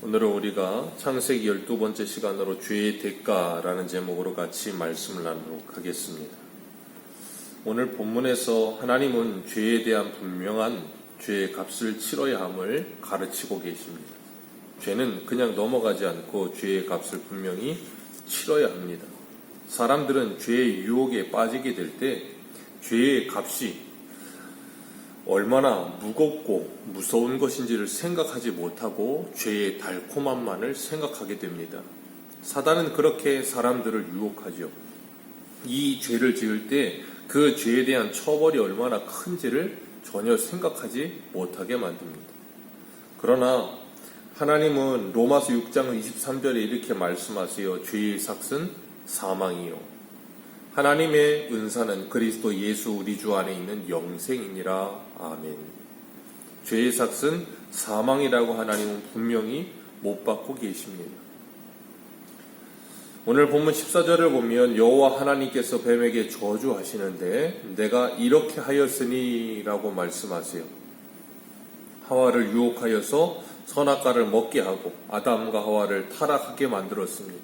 오늘은 우리가 창세기 12번째 시간으로 죄의 대가라는 제목으로 같이 말씀을 나누도록 하겠습니다. 오늘 본문에서 하나님은 죄에 대한 분명한 죄의 값을 치러야 함을 가르치고 계십니다. 죄는 그냥 넘어가지 않고 죄의 값을 분명히 치러야 합니다. 사람들은 죄의 유혹에 빠지게 될 때 죄의 값이 얼마나 무겁고 무서운 것인지를 생각하지 못하고 죄의 달콤함만을 생각하게 됩니다. 사단은 그렇게 사람들을 유혹하죠. 이 죄를 지을 때 그 죄에 대한 처벌이 얼마나 큰지를 전혀 생각하지 못하게 만듭니다. 그러나 하나님은 로마서 6장 23절에 이렇게 말씀하세요. 죄의 삭은 사망이요, 하나님의 은사는 그리스도 예수 우리 주 안에 있는 영생이니라. 아멘. 죄의 삭은 사망이라고 하나님은 분명히 못 받고 계십니다. 오늘 본문 14절을 보면 여호와 하나님께서 뱀에게 저주하시는데 내가 이렇게 하였으니 라고 말씀하세요. 하와를 유혹하여서 선악과를 먹게 하고 아담과 하와를 타락하게 만들었습니다.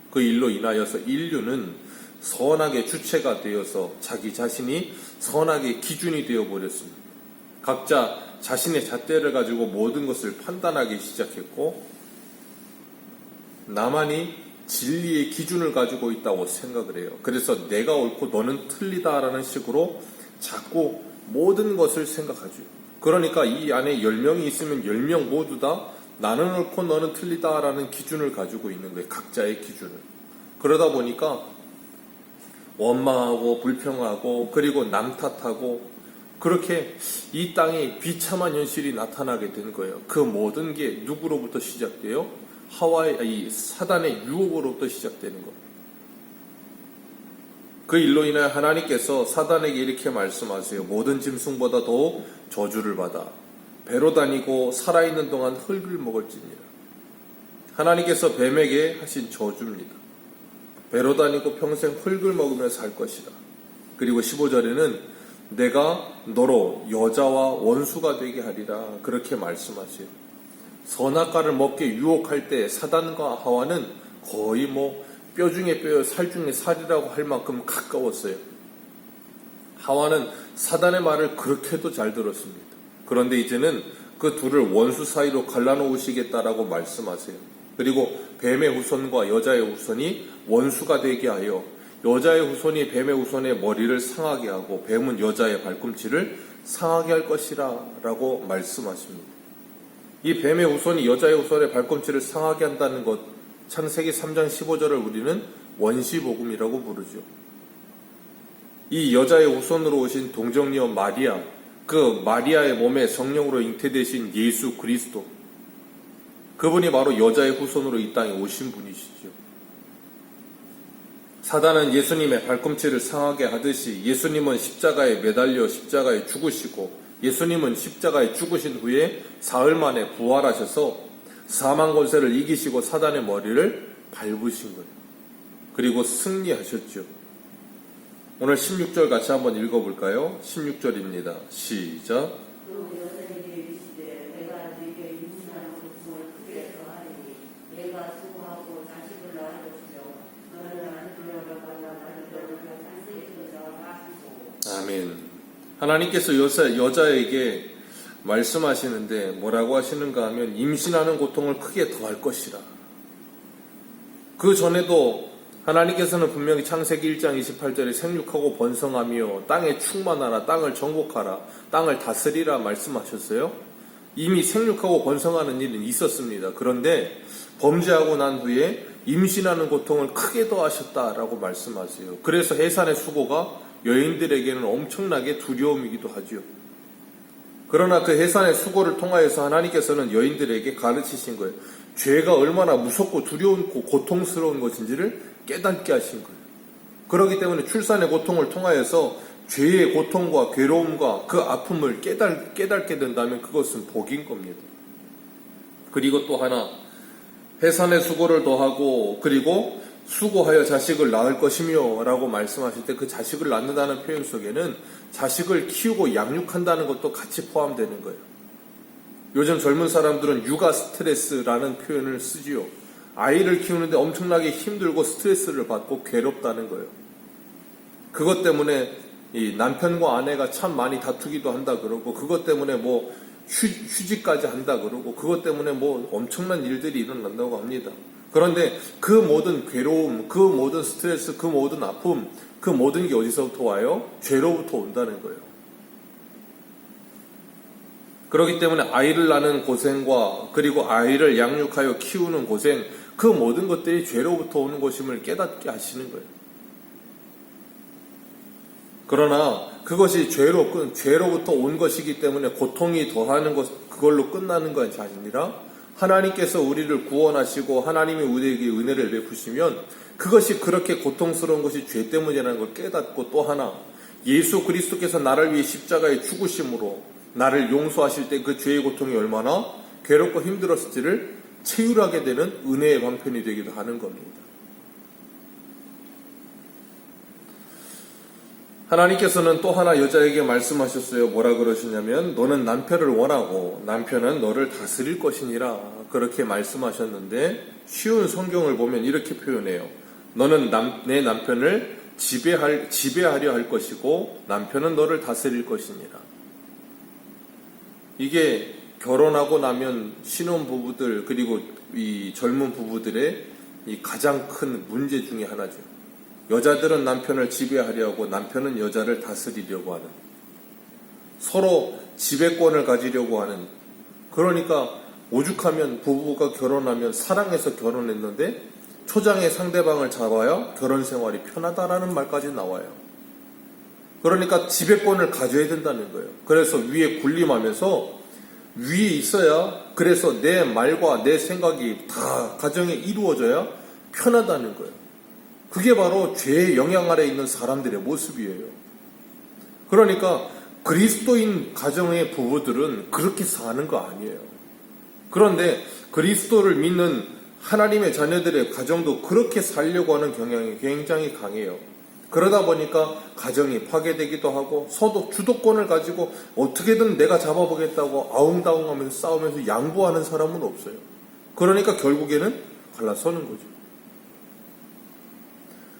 그 일로 인하여서 인류는 선악의 주체가 되어서 자기 자신이 선악의 기준이 되어버렸습니다. 각자 자신의 잣대를 가지고 모든 것을 판단하기 시작했고 나만이 진리의 기준을 가지고 있다고 생각을 해요. 그래서 내가 옳고 너는 틀리다라는 식으로 자꾸 모든 것을 생각하죠. 그러니까 이 안에 10명이 있으면 10명 모두 다 나는 옳고 너는 틀리다라는 기준을 가지고 있는 거예요. 각자의 기준을. 그러다 보니까 원망하고 불평하고 그리고 남 탓하고 그렇게 이 땅에 비참한 현실이 나타나게 된 거예요. 그 모든 게 누구로부터 시작돼요? 이 사단의 유혹으로부터 시작되는 거예요. 그 일로 인하여 하나님께서 사단에게 이렇게 말씀하세요. 모든 짐승보다 더 저주를 받아 배로 다니고 살아있는 동안 흙을 먹을지니라. 하나님께서 뱀에게 하신 저주입니다. 배로 다니고 평생 흙을 먹으며 살 것이다. 그리고 15절에는 내가 너로 여자와 원수가 되게 하리라. 그렇게 말씀하세요. 선악과를 먹게 유혹할 때 사단과 하와는 거의 뼈 중에 뼈, 살 중에 살이라고 할 만큼 가까웠어요. 하와는 사단의 말을 그렇게도 잘 들었습니다. 그런데 이제는 그 둘을 원수 사이로 갈라놓으시겠다라고 말씀하세요. 그리고 뱀의 후손과 여자의 후손이 원수가 되게 하여 여자의 후손이 뱀의 후손의 머리를 상하게 하고 뱀은 여자의 발꿈치를 상하게 할 것이라 라고 말씀하십니다. 이 뱀의 후손이 여자의 후손의 발꿈치를 상하게 한다는 것, 창세기 3장 15절을 우리는 원시복음이라고 부르죠. 이 여자의 후손으로 오신 동정녀 마리아, 그 마리아의 몸에 성령으로 잉태되신 예수 그리스도, 그분이 바로 여자의 후손으로 이 땅에 오신 분이시죠. 사단은 예수님의 발꿈치를 상하게 하듯이 예수님은 십자가에 매달려 십자가에 죽으시고 예수님은 십자가에 죽으신 후에 사흘 만에 부활하셔서 사망 권세를 이기시고 사단의 머리를 밟으신 거예요. 그리고 승리하셨죠. 오늘 16절 같이 한번 읽어볼까요? 16절입니다. 시작. 아멘. 하나님께서 여자에게 말씀하시는데 뭐라고 하시는가 하면 임신하는 고통을 크게 더할 것이라. 그 전에도 하나님께서는 분명히 창세기 1장 28절에 생육하고 번성하며 땅에 충만하라, 땅을 정복하라, 땅을 다스리라 말씀하셨어요. 이미 생육하고 번성하는 일은 있었습니다. 그런데 범죄하고 난 후에 임신하는 고통을 크게 더하셨다라고 말씀하세요. 그래서 해산의 수고가 여인들에게는 엄청나게 두려움이기도 하죠. 그러나 그 해산의 수고를 통하여서 하나님께서는 여인들에게 가르치신 거예요. 죄가 얼마나 무섭고 두려운고 고통스러운 것인지를 깨닫게 하신 거예요. 그렇기 때문에 출산의 고통을 통하여서 죄의 고통과 괴로움과 그 아픔을 깨닫게 된다면 그것은 복인 겁니다. 그리고 또 하나, 해산의 수고를 더하고 그리고 수고하여 자식을 낳을 것이며 라고 말씀하실 때 그 자식을 낳는다는 표현 속에는 자식을 키우고 양육한다는 것도 같이 포함되는 거예요. 요즘 젊은 사람들은 육아 스트레스라는 표현을 쓰지요. 아이를 키우는데 엄청나게 힘들고 스트레스를 받고 괴롭다는 거예요. 그것 때문에 이 남편과 아내가 참 많이 다투기도 한다 그러고, 그것 때문에 뭐 휴직까지 한다 그러고, 그것 때문에 뭐 엄청난 일들이 일어난다고 합니다. 그런데 그 모든 괴로움, 그 모든 스트레스, 그 모든 아픔, 그 모든 게 어디서부터 와요? 죄로부터 온다는 거예요. 그렇기 때문에 아이를 낳는 고생과 그리고 아이를 양육하여 키우는 고생, 그 모든 것들이 죄로부터 오는 것임을 깨닫게 하시는 거예요. 그러나 그것이 죄로부터 온 것이기 때문에 고통이 더하는 것, 그걸로 끝나는 것이 아니라 하나님께서 우리를 구원하시고 하나님이 우리에게 은혜를 베푸시면 그것이 그렇게 고통스러운 것이 죄 때문이라는 걸 깨닫고, 또 하나 예수 그리스도께서 나를 위해 십자가에 죽으심으로 나를 용서하실 때 그 죄의 고통이 얼마나 괴롭고 힘들었을지를 체휼하게 되는 은혜의 방편이 되기도 하는 겁니다. 하나님께서는 또 하나 여자에게 말씀하셨어요. 뭐라 그러시냐면 너는 남편을 원하고 남편은 너를 다스릴 것이니라, 그렇게 말씀하셨는데, 쉬운 성경을 보면 이렇게 표현해요. 너는 내 남편을 지배하려 할 것이고 남편은 너를 다스릴 것이니라. 이게 결혼하고 나면 신혼부부들 그리고 이 젊은 부부들의 이 가장 큰 문제 중에 하나죠. 여자들은 남편을 지배하려 하고 남편은 여자를 다스리려고 하는, 서로 지배권을 가지려고 하는. 그러니까 오죽하면 부부가 결혼하면 사랑해서 결혼했는데 초장에 상대방을 잡아야 결혼 생활이 편하다라는 말까지 나와요. 그러니까 지배권을 가져야 된다는 거예요. 그래서 위에 군림하면서 위에 있어야, 그래서 내 말과 내 생각이 다 가정에 이루어져야 편하다는 거예요. 그게 바로 죄의 영향 아래 있는 사람들의 모습이에요. 그러니까 그리스도인 가정의 부부들은 그렇게 사는 거 아니에요. 그런데 그리스도를 믿는 하나님의 자녀들의 가정도 그렇게 살려고 하는 경향이 굉장히 강해요. 그러다 보니까 가정이 파괴되기도 하고 서로 주도권을 가지고 어떻게든 내가 잡아보겠다고 아웅다웅하면서 싸우면서 양보하는 사람은 없어요. 그러니까 결국에는 갈라서는 거죠.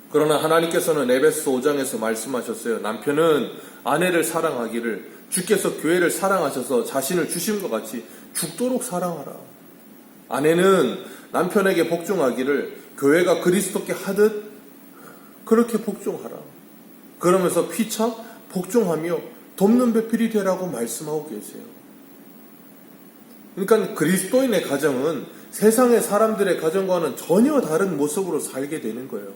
그러나 하나님께서는 에베소 5장에서 말씀하셨어요. 남편은 아내를 사랑하기를 주께서 교회를 사랑하셔서 자신을 주신 것 같이 죽도록 사랑하라. 아내는 남편에게 복종하기를 교회가 그리스도께 하듯 그렇게 복종하라. 그러면서 피차 복종하며 돕는 배필이 되라고 말씀하고 계세요. 그러니까 그리스도인의 가정은 세상의 사람들의 가정과는 전혀 다른 모습으로 살게 되는 거예요.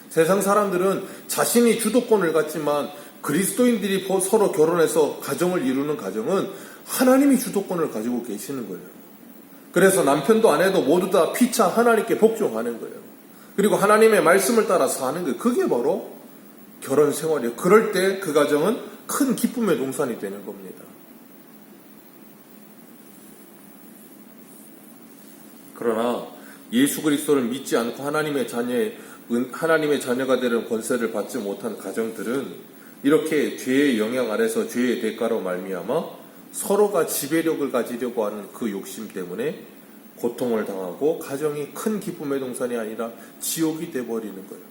세상 사람들은 자신이 주도권을 갖지만 그리스도인들이 서로 결혼해서 가정을 이루는 가정은 하나님이 주도권을 가지고 계시는 거예요. 그래서 남편도 아내도 모두 다 피차 하나님께 복종하는 거예요. 그리고 하나님의 말씀을 따라 사는 거예요. 그게 바로 결혼 생활이에요. 그럴 때 그 가정은 큰 기쁨의 동산이 되는 겁니다. 그러나 예수 그리스도를 믿지 않고 하나님의 자녀가 되는 권세를 받지 못한 가정들은 이렇게 죄의 영향 아래서 죄의 대가로 말미암아 서로가 지배력을 가지려고 하는 그 욕심 때문에 고통을 당하고 가정이 큰 기쁨의 동산이 아니라 지옥이 돼버리는 거예요.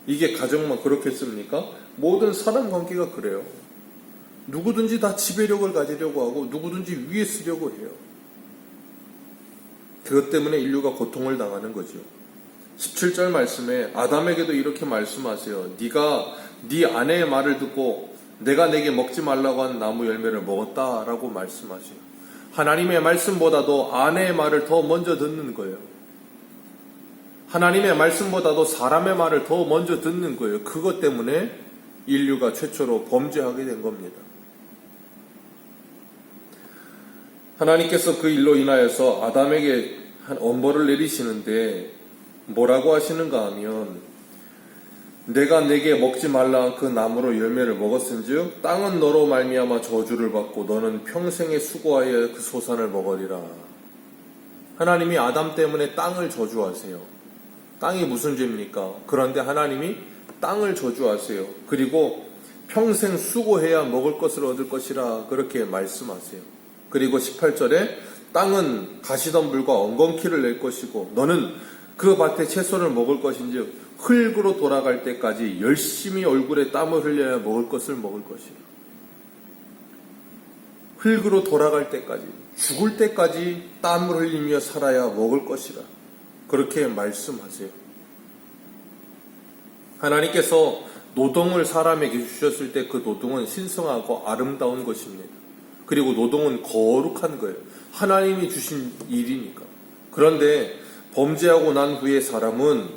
이게 가정만 그렇겠습니까? 모든 사람 관계가 그래요. 누구든지 다 지배력을 가지려고 하고 누구든지 위에 쓰려고 해요. 그것 때문에 인류가 고통을 당하는 거죠. 17절 말씀에 아담에게도 이렇게 말씀하세요. 네가 네 아내의 말을 듣고 내가 내게 먹지 말라고 한 나무 열매를 먹었다라고 말씀하세요. 하나님의 말씀보다도 아내의 말을 더 먼저 듣는 거예요. 하나님의 말씀보다도 사람의 말을 더 먼저 듣는 거예요. 그것 때문에 인류가 최초로 범죄하게 된 겁니다. 하나님께서 그 일로 인하여서 아담에게 한 엄벌을 내리시는데 뭐라고 하시는가 하면 내가 내게 먹지 말라 그 나무로 열매를 먹었은즉 땅은 너로 말미암아 저주를 받고 너는 평생에 수고하여 그 소산을 먹으리라. 하나님이 아담 때문에 땅을 저주하세요. 땅이 무슨 죄입니까? 그런데 하나님이 땅을 저주하세요. 그리고 평생 수고해야 먹을 것을 얻을 것이라 그렇게 말씀하세요. 그리고 18절에 땅은 가시덤불과 엉겅퀴를 낼 것이고 너는 그 밭의 채소를 먹을 것인지 흙으로 돌아갈 때까지 열심히 얼굴에 땀을 흘려야 먹을 것을 먹을 것이라. 흙으로 돌아갈 때까지, 죽을 때까지 땀을 흘리며 살아야 먹을 것이라. 그렇게 말씀하세요. 하나님께서 노동을 사람에게 주셨을 때 그 노동은 신성하고 아름다운 것입니다. 그리고 노동은 거룩한 거예요. 하나님이 주신 일이니까. 그런데 범죄하고 난 후에 사람은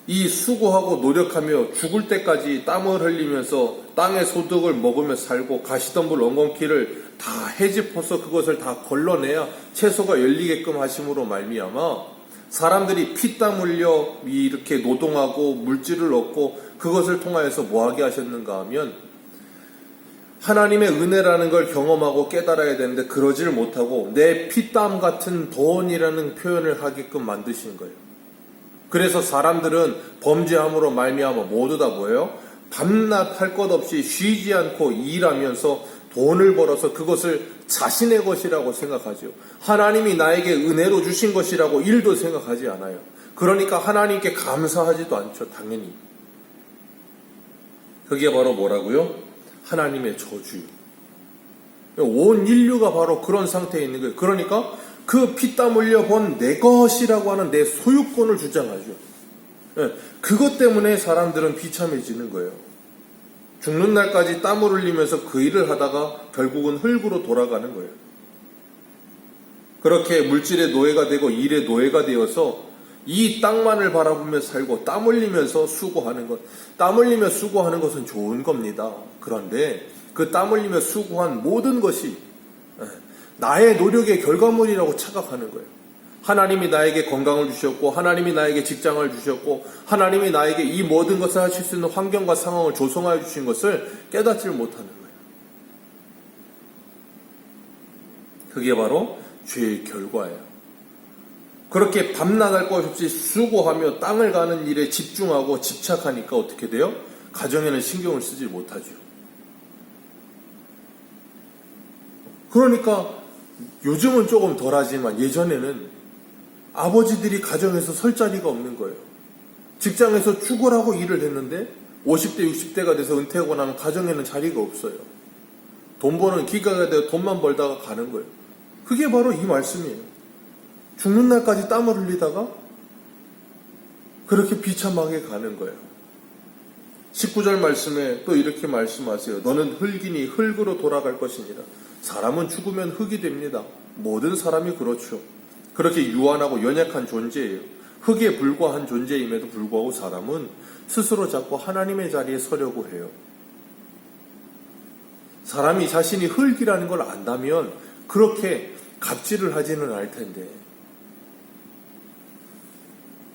이 수고하고 노력하며 죽을 때까지 땀을 흘리면서 땅의 소득을 먹으며 살고 가시덤불 엉겅퀴를 다 헤집어서 그것을 다 걸러내야 채소가 열리게끔 하심으로 말미암아 사람들이 피땀 흘려 이렇게 노동하고 물질을 얻고 그것을 통하여서 뭐하게 하셨는가 하면 하나님의 은혜라는 걸 경험하고 깨달아야 되는데 그러지를 못하고 내 피땀 같은 돈이라는 표현을 하게끔 만드신 거예요. 그래서 사람들은 범죄함으로 말미암아 모두 다 뭐예요? 밤낮 할 것 없이 쉬지 않고 일하면서 돈을 벌어서 그것을 자신의 것이라고 생각하죠. 하나님이 나에게 은혜로 주신 것이라고 일도 생각하지 않아요. 그러니까 하나님께 감사하지도 않죠. 당연히. 그게 바로 뭐라고요? 하나님의 저주요. 온 인류가 바로 그런 상태에 있는 거예요. 그러니까 그 피땀 흘려 본 내 것이라고 하는 내 소유권을 주장하죠. 그것 때문에 사람들은 비참해지는 거예요. 죽는 날까지 땀을 흘리면서 그 일을 하다가 결국은 흙으로 돌아가는 거예요. 그렇게 물질의 노예가 되고 일의 노예가 되어서 이 땅만을 바라보며 살고 땀 흘리면서 수고하는 것. 땀 흘리며 수고하는 것은 좋은 겁니다. 그런데 그 땀 흘리며 수고한 모든 것이 나의 노력의 결과물이라고 착각하는 거예요. 하나님이 나에게 건강을 주셨고 하나님이 나에게 직장을 주셨고 하나님이 나에게 이 모든 것을 하실 수 있는 환경과 상황을 조성하여 주신 것을 깨닫지를 못하는 거예요. 그게 바로 죄의 결과예요. 그렇게 밤낮 할 것 없이 수고하며 땅을 가는 일에 집중하고 집착하니까 어떻게 돼요? 가정에는 신경을 쓰지 못하죠. 그러니까 요즘은 조금 덜하지만 예전에는 아버지들이 가정에서 설 자리가 없는 거예요. 직장에서 죽으라고 일을 했는데 50대, 60대가 돼서 은퇴하고 나면 가정에는 자리가 없어요. 돈 버는 기가가 되어 돈만 벌다가 가는 거예요. 그게 바로 이 말씀이에요. 죽는 날까지 땀을 흘리다가 그렇게 비참하게 가는 거예요. 19절 말씀에 또 이렇게 말씀하세요. 너는 흙이니 흙으로 돌아갈 것이니라. 사람은 죽으면 흙이 됩니다. 모든 사람이 그렇죠. 그렇게 유한하고 연약한 존재예요. 흙에 불과한 존재임에도 불구하고 사람은 스스로 자꾸 하나님의 자리에 서려고 해요. 사람이 자신이 흙이라는 걸 안다면 그렇게 갑질을 하지는 않을 텐데.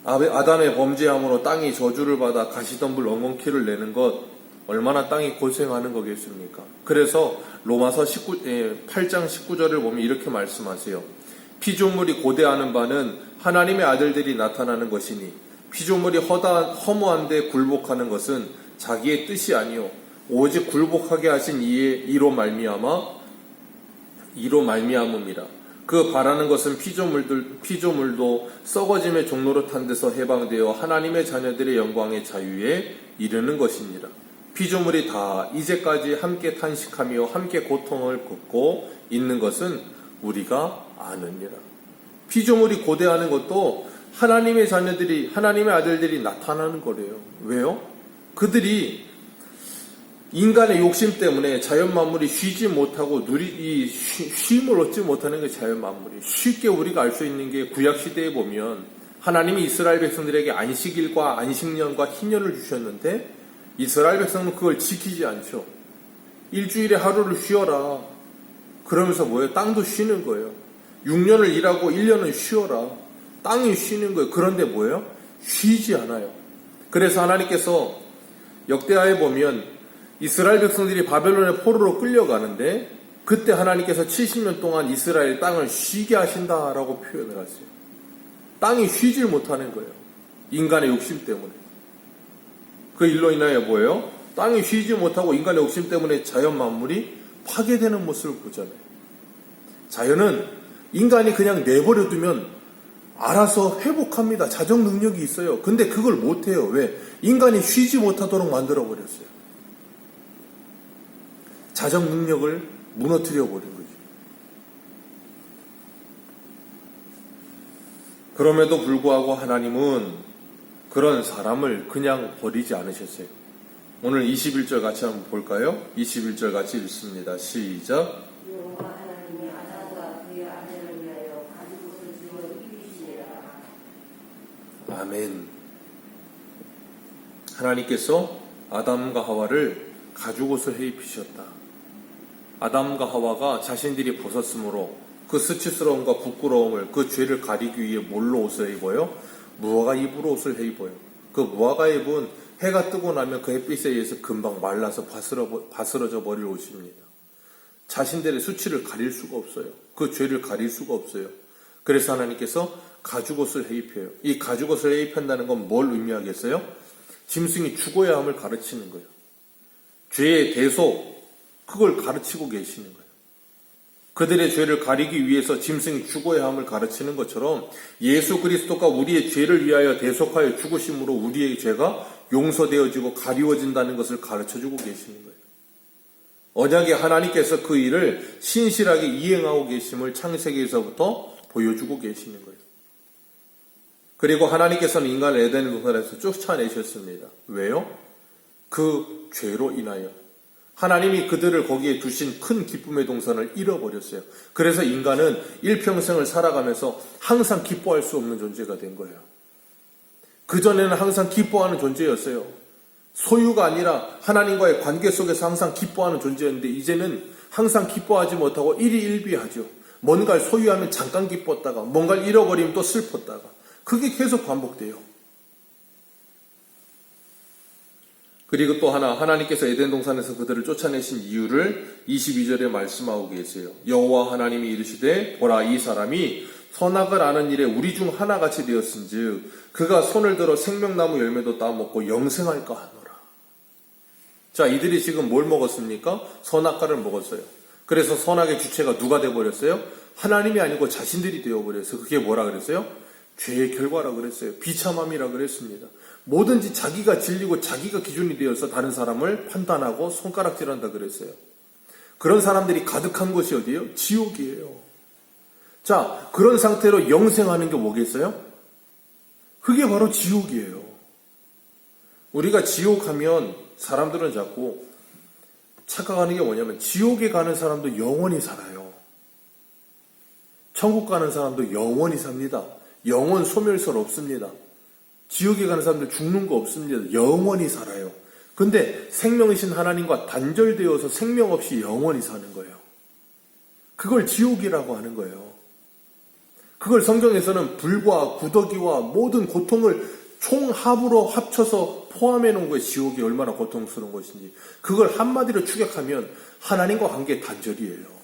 아담의 범죄함으로 땅이 저주를 받아 가시덤불 엉겅퀴를 내는 것 얼마나 땅이 고생하는 거겠습니까? 그래서 로마서 8장 19절을 보면 이렇게 말씀하세요. 피조물이 고대하는 바는 하나님의 아들들이 나타나는 것이니 피조물이 허무한데 굴복하는 것은 자기의 뜻이 아니요 오직 굴복하게 하신 이로 말미암음이라. 그 바라는 것은 피조물도 썩어짐의 종로로 탄 데서 해방되어 하나님의 자녀들의 영광의 자유에 이르는 것이니라. 피조물이 다 이제까지 함께 탄식하며 함께 고통을 겪고 있는 것은 우리가 아느니라. 피조물이 고대하는 것도 하나님의 자녀들이, 하나님의 아들들이 나타나는 거래요. 왜요? 그들이 인간의 욕심 때문에 자연 만물이 쉬지 못하고 이 쉼을 얻지 못하는 게 자연 만물이. 쉽게 우리가 알 수 있는 게 구약 시대에 보면 하나님이 이스라엘 백성들에게 안식일과 안식년과 희년을 주셨는데 이스라엘 백성은 그걸 지키지 않죠. 일주일에 하루를 쉬어라. 그러면서 뭐예요? 땅도 쉬는 거예요. 6년을 일하고 1년은 쉬어라. 땅이 쉬는 거예요. 그런데 뭐예요? 쉬지 않아요. 그래서 하나님께서 역대하에 보면 이스라엘 백성들이 바벨론의 포로로 끌려가는데 그때 하나님께서 70년 동안 이스라엘 땅을 쉬게 하신다라고 표현을 하세요. 땅이 쉬질 못하는 거예요. 인간의 욕심 때문에. 그 일로 인하여 뭐예요? 땅이 쉬지 못하고 인간의 욕심 때문에 자연 만물이 파괴되는 모습을 보잖아요. 자연은 인간이 그냥 내버려 두면 알아서 회복합니다. 자정 능력이 있어요. 근데 그걸 못해요. 왜? 인간이 쉬지 못하도록 만들어버렸어요. 자정 능력을 무너뜨려 버린 거죠. 그럼에도 불구하고 하나님은 그런 사람을 그냥 버리지 않으셨어요. 오늘 21절 같이 한번 볼까요? 21절 같이 읽습니다. 시작. 여호와 하나님이 아담과 그의 아내를 위하여 가죽옷을 주어 입히시니라. 아멘. 하나님께서 아담과 하와를 가죽옷을 해 입히셨다. 아담과 하와가 자신들이 벗었으므로 그 수치스러움과 부끄러움을, 그 죄를 가리기 위해 뭘로 옷을 입어요? 무화과 잎으로 옷을 해 입어요. 그 무화과 잎은 해가 뜨고 나면 그 햇빛에 의해서 금방 말라서 바스러져 버릴 옷입니다. 자신들의 수치를 가릴 수가 없어요. 그 죄를 가릴 수가 없어요. 그래서 하나님께서 가죽옷을 해 입혀요. 이 가죽옷을 해 입힌다는 건 뭘 의미하겠어요? 짐승이 죽어야 함을 가르치는 거예요. 죄의 대소, 그걸 가르치고 계시는 거예요. 그들의 죄를 가리기 위해서 짐승이 죽어야 함을 가르치는 것처럼 예수 그리스도가 우리의 죄를 위하여 대속하여 죽으심으로 우리의 죄가 용서되어지고 가리워진다는 것을 가르쳐주고 계시는 거예요. 언약의 하나님께서 그 일을 신실하게 이행하고 계심을 창세기에서부터 보여주고 계시는 거예요. 그리고 하나님께서는 인간을 에덴 동산에서 쫓아내셨습니다. 왜요? 그 죄로 인하여. 하나님이 그들을 거기에 두신 큰 기쁨의 동산을 잃어버렸어요. 그래서 인간은 일평생을 살아가면서 항상 기뻐할 수 없는 존재가 된 거예요. 그전에는 항상 기뻐하는 존재였어요. 소유가 아니라 하나님과의 관계 속에서 항상 기뻐하는 존재였는데 이제는 항상 기뻐하지 못하고 일희일비하죠. 뭔가를 소유하면 잠깐 기뻤다가 뭔가를 잃어버리면 또 슬펐다가 그게 계속 반복돼요. 그리고 또 하나, 하나님께서 에덴 동산에서 그들을 쫓아내신 이유를 22절에 말씀하고 계세요. 여호와 하나님이 이르시되 보라 이 사람이 선악을 아는 일에 우리 중 하나같이 되었은즉 그가 손을 들어 생명나무 열매도 따먹고 영생할까 하노라. 자, 이들이 지금 뭘 먹었습니까? 선악과를 먹었어요. 그래서 선악의 주체가 누가 되어버렸어요? 하나님이 아니고 자신들이 되어버렸어요. 그게 뭐라 그랬어요? 죄의 결과라 그랬어요. 비참함이라 그랬습니다. 뭐든지 자기가 진리고 자기가 기준이 되어서 다른 사람을 판단하고 손가락질한다 그랬어요. 그런 사람들이 가득한 곳이 어디예요? 지옥이에요. 자, 그런 상태로 영생하는 게 뭐겠어요? 그게 바로 지옥이에요. 우리가 지옥 하면 사람들은 자꾸 착각하는 게 뭐냐면 지옥에 가는 사람도 영원히 살아요. 천국 가는 사람도 영원히 삽니다. 영원 소멸설 없습니다. 지옥에 가는 사람들 죽는 거 없습니다. 영원히 살아요. 근데 생명이신 하나님과 단절되어서 생명 없이 영원히 사는 거예요. 그걸 지옥이라고 하는 거예요. 그걸 성경에서는 불과 구더기와 모든 고통을 총합으로 합쳐서 포함해 놓은 거예요. 지옥이 얼마나 고통스러운 것인지. 그걸 한마디로 축약하면 하나님과 관계의 단절이에요.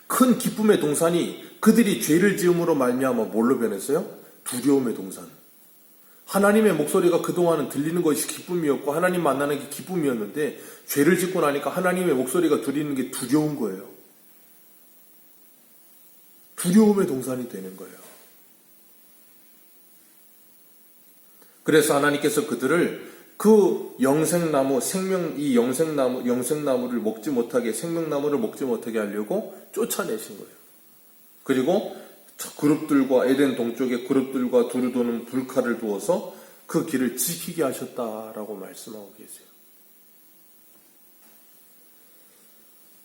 큰 기쁨의 동산이 그들이 죄를 지음으로 말미암아 뭘로 변했어요? 두려움의 동산. 하나님의 목소리가 그동안은 들리는 것이 기쁨이었고 하나님 만나는 게 기쁨이었는데 죄를 짓고 나니까 하나님의 목소리가 들리는 게 두려운 거예요. 두려움의 동산이 되는 거예요. 그래서 하나님께서 그들을 그 영생나무, 영생나무를 먹지 못하게, 생명나무를 먹지 못하게 하려고 쫓아내신 거예요. 그리고 그룹들과 에덴 동쪽의 그룹들과 두루 도는 불칼을 두어서 그 길을 지키게 하셨다라고 말씀하고 계세요.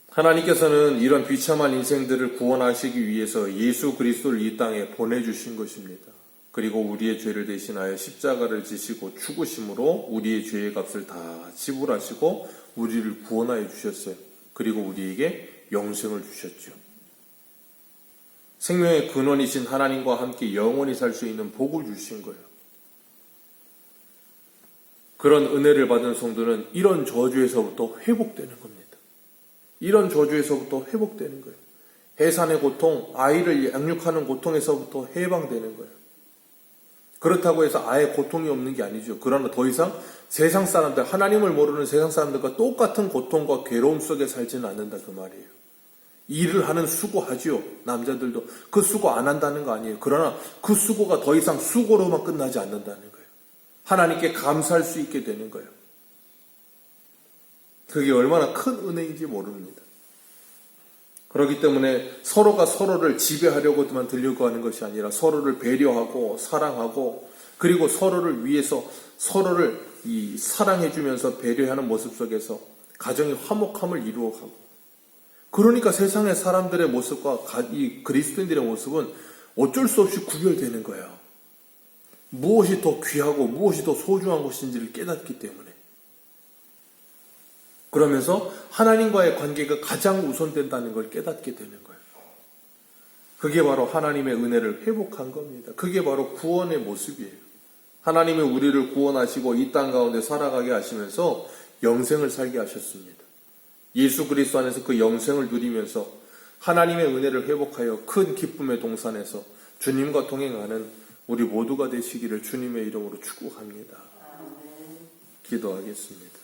하나님께서는 이런 비참한 인생들을 구원하시기 위해서 예수 그리스도를 이 땅에 보내주신 것입니다. 그리고 우리의 죄를 대신하여 십자가를 지시고 죽으심으로 우리의 죄의 값을 다 지불하시고 우리를 구원하여 주셨어요. 그리고 우리에게 영생을 주셨죠. 생명의 근원이신 하나님과 함께 영원히 살 수 있는 복을 주신 거예요. 그런 은혜를 받은 성도는 이런 저주에서부터 회복되는 겁니다. 이런 저주에서부터 회복되는 거예요. 해산의 고통, 아이를 양육하는 고통에서부터 해방되는 거예요. 그렇다고 해서 아예 고통이 없는 게 아니죠. 그러나 더 이상 세상 사람들, 하나님을 모르는 세상 사람들과 똑같은 고통과 괴로움 속에 살지는 않는다 그 말이에요. 일을 하는 수고하지요. 남자들도 그 수고 안 한다는 거 아니에요. 그러나 그 수고가 더 이상 수고로만 끝나지 않는다는 거예요. 하나님께 감사할 수 있게 되는 거예요. 그게 얼마나 큰 은혜인지 모릅니다. 그렇기 때문에 서로가 서로를 지배하려고만 들려고 하는 것이 아니라 서로를 배려하고 사랑하고 그리고 서로를 위해서 서로를 사랑해주면서 배려하는 모습 속에서 가정의 화목함을 이루어가고, 그러니까 세상의 사람들의 모습과 이 그리스도인들의 모습은 어쩔 수 없이 구별되는 거예요. 무엇이 더 귀하고 무엇이 더 소중한 것인지를 깨닫기 때문에. 그러면서 하나님과의 관계가 가장 우선된다는 걸 깨닫게 되는 거예요. 그게 바로 하나님의 은혜를 회복한 겁니다. 그게 바로 구원의 모습이에요. 하나님이 우리를 구원하시고 이 땅 가운데 살아가게 하시면서 영생을 살게 하셨습니다. 예수 그리스도 안에서 그 영생을 누리면서 하나님의 은혜를 회복하여 큰 기쁨의 동산에서 주님과 동행하는 우리 모두가 되시기를 주님의 이름으로 축복합니다. 기도하겠습니다.